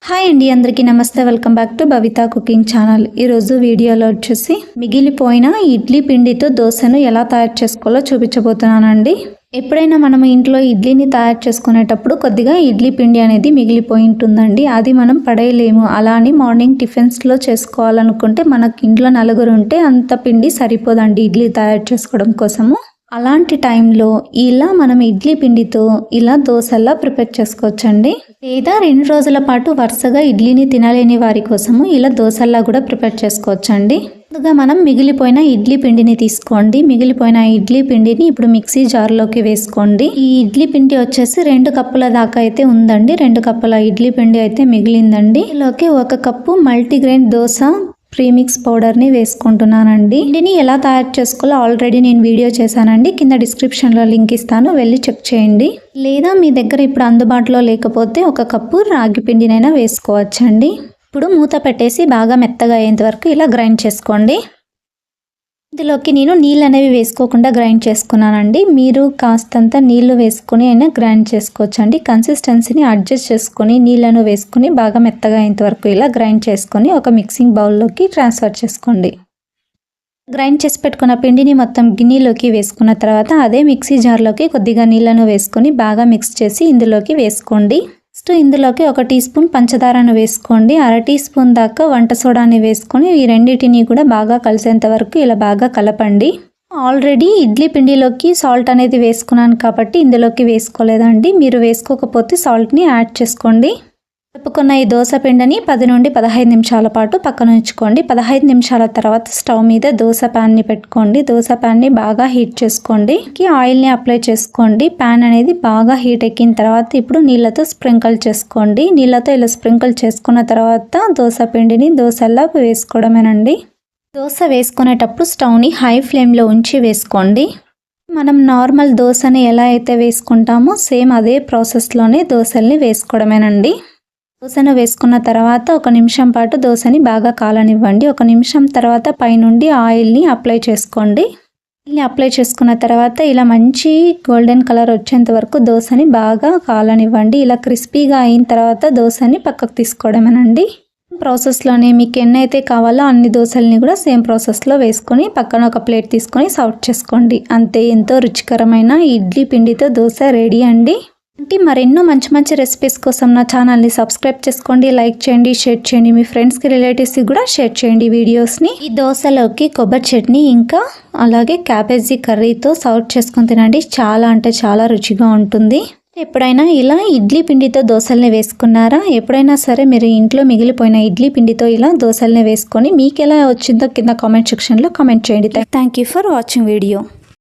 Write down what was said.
Hi అండి, అందరికీ నమస్తే. Welcome back to Bhavitha cooking channel. ఈరోజు వీడియోలో వచ్చేసి మిగిలిపోయిన ఇడ్లీ పిండితో దోశను ఎలా తయారు చేసుకోవాలో చూపించబోతున్నానండి. ఎప్పుడైనా మనం ఇంట్లో ఇడ్లీని తయారు చేసుకునేటప్పుడు కొద్దిగా ఇడ్లీ పిండి అనేది మిగిలిపోయి ఉంటుందండి. అది మనం పడేయలేము. అలా అని మార్నింగ్ టిఫిన్స్లో చేసుకోవాలనుకుంటే మనకి ఇంట్లో నలుగురు ఉంటే అంత పిండి సరిపోదండి ఇడ్లీ తయారు చేసుకోవడం కోసము. అలాంటి టైంలో ఇలా మనం ఇడ్లీ పిండితో ఇలా దోశల్లా ప్రిపేర్ చేసుకోవచ్చండి. లేదా 2 రోజుల పాటు వరుసగా ఇడ్లీని తినలేని వారి కోసము ఇలా దోశల్లా కూడా ప్రిపేర్ చేసుకోవచ్చండి. ముందుగా మనం మిగిలిపోయిన ఇడ్లీ పిండిని తీసుకోండి. మిగిలిపోయిన ఇడ్లీ పిండిని ఇప్పుడు మిక్సీ జార్లోకి వేసుకోండి. ఈ ఇడ్లీ పిండి వచ్చేసి 2 కప్పుల దాకా అయితే ఉందండి. 2 కప్పుల ఇడ్లీ పిండి అయితే మిగిలిందండి. ఇందులోకి 1 కప్పు మల్టీగ్రెయిన్ దోశ ప్రీమిక్స్ పౌడర్ని వేసుకుంటున్నానండి. దీన్ని ఎలా తయారు చేసుకోవాలో ఆల్రెడీ నేను వీడియో చేశానండి. కింద డిస్క్రిప్షన్లో లింక్ ఇస్తాను, వెళ్ళి చెక్ చేయండి. లేదా మీ దగ్గర ఇప్పుడు అందుబాటులో లేకపోతే 1 కప్పు రాగి పిండినైనా వేసుకోవచ్చండి. ఇప్పుడు మూత పెట్టేసి బాగా మెత్తగా అయ్యేంత వరకు ఇలా గ్రైండ్ చేసుకోండి. ఇందులోకి నేను నీళ్ళు అనేవి వేసుకోకుండా గ్రైండ్ చేసుకున్నానండి. మీరు కాస్తంత నీళ్లు వేసుకొని అయినా గ్రైండ్ చేసుకోవచ్చండి. కన్సిస్టెన్సీని అడ్జస్ట్ చేసుకొని నీళ్ళను వేసుకొని బాగా మెత్తగా అయ్యేంత వరకు ఇలా గ్రైండ్ చేసుకొని ఒక మిక్సింగ్ బౌల్లోకి ట్రాన్స్ఫర్ చేసుకోండి. గ్రైండ్ చేసి పెట్టుకున్న పిండిని మొత్తం గిన్నెలోకి వేసుకున్న తర్వాత అదే మిక్సీ జార్లోకి కొద్దిగా నీళ్ళను వేసుకొని బాగా మిక్స్ చేసి ఇందులోకి వేసుకోండి. నెక్స్ట్ ఇందులోకి 1 టీ స్పూన్ పంచదారను వేసుకోండి. 1/2 టీ స్పూన్ దాకా వంట సోడాని వేసుకొని ఈ రెండింటిని కూడా బాగా కలిసేంత వరకు ఇలా బాగా కలపండి. ఆల్రెడీ ఇడ్లీ పిండిలోకి సాల్ట్ అనేది వేసుకున్నాను కాబట్టి ఇందులోకి వేసుకోలేదండి. మీరు వేసుకోకపోతే సాల్ట్ని యాడ్ చేసుకోండి. కలుపుకున్న ఈ దోశ పిండిని 10 నుండి 15 నిమిషాల పాటు పక్కన ఉంచుకోండి. 15 నిమిషాల తర్వాత స్టవ్ మీద దోశ ప్యాన్ని పెట్టుకోండి. దోశ ప్యాన్ని బాగా హీట్ చేసుకోండి. ఆయిల్ని అప్లై చేసుకోండి. ప్యాన్ అనేది బాగా హీట్ ఎక్కిన తర్వాత ఇప్పుడు నీళ్ళతో స్ప్రింకిల్ చేసుకోండి. నీళ్ళతో ఇలా స్ప్రింకిల్ చేసుకున్న తర్వాత దోశ పిండిని దోశల్లా వేసుకోవడమేనండి. దోశ వేసుకునేటప్పుడు స్టవ్ని హై ఫ్లేమ్లో ఉంచి వేసుకోండి. మనం నార్మల్ దోశని ఎలా అయితే వేసుకుంటామో సేమ్ అదే ప్రాసెస్లోనే దోశల్ని వేసుకోవడమేనండి. దోశను వేసుకున్న తర్వాత 1 నిమిషం పాటు దోశని బాగా కాలనివ్వండి. 1 నిమిషం తర్వాత పైనుండి ఆయిల్ని అప్లై చేసుకోండి. ఆయిల్ని అప్లై చేసుకున్న తర్వాత ఇలా మంచి గోల్డెన్ కలర్ వచ్చేంత వరకు దోశని బాగా కాలనివ్వండి. ఇలా క్రిస్పీగా అయిన తర్వాత దోశని పక్కకు తీసుకోవడమేనండి. ప్రాసెస్లోనే మీకు ఎన్నైతే కావాలో అన్ని దోశల్ని కూడా సేమ్ ప్రాసెస్లో వేసుకొని పక్కన ఒక ప్లేట్ తీసుకొని సర్వ్ చేసుకోండి. అంతే, ఎంతో రుచికరమైన ఇడ్లీ పిండితో దోశ రెడీ అండి. మరెన్నో మంచి రెసిపీస్ కోసం నా ఛానల్ని సబ్స్క్రైబ్ చేసుకోండి, లైక్ చేయండి, షేర్ చేయండి. మీ ఫ్రెండ్స్కి, రిలేటివ్స్కి కూడా షేర్ చేయండి వీడియోస్ని. ఈ దోశలోకి కొబ్బరి చట్నీ ఇంకా అలాగే క్యాబేజీ కర్రీతో సర్వ్ చేసుకొని తినండి. చాలా అంటే చాలా రుచిగా ఉంటుంది. ఎప్పుడైనా ఇలా ఇడ్లీ పిండితో దోశల్ని వేసుకున్నారా? ఎప్పుడైనా సరే మీరు ఇంట్లో మిగిలిపోయిన ఇడ్లీ పిండితో ఇలా దోశల్ని వేసుకొని మీకు ఎలా వచ్చిందో కింద కామెంట్ సెక్షన్లో కామెంట్ చేయండి. Thank you for watching video.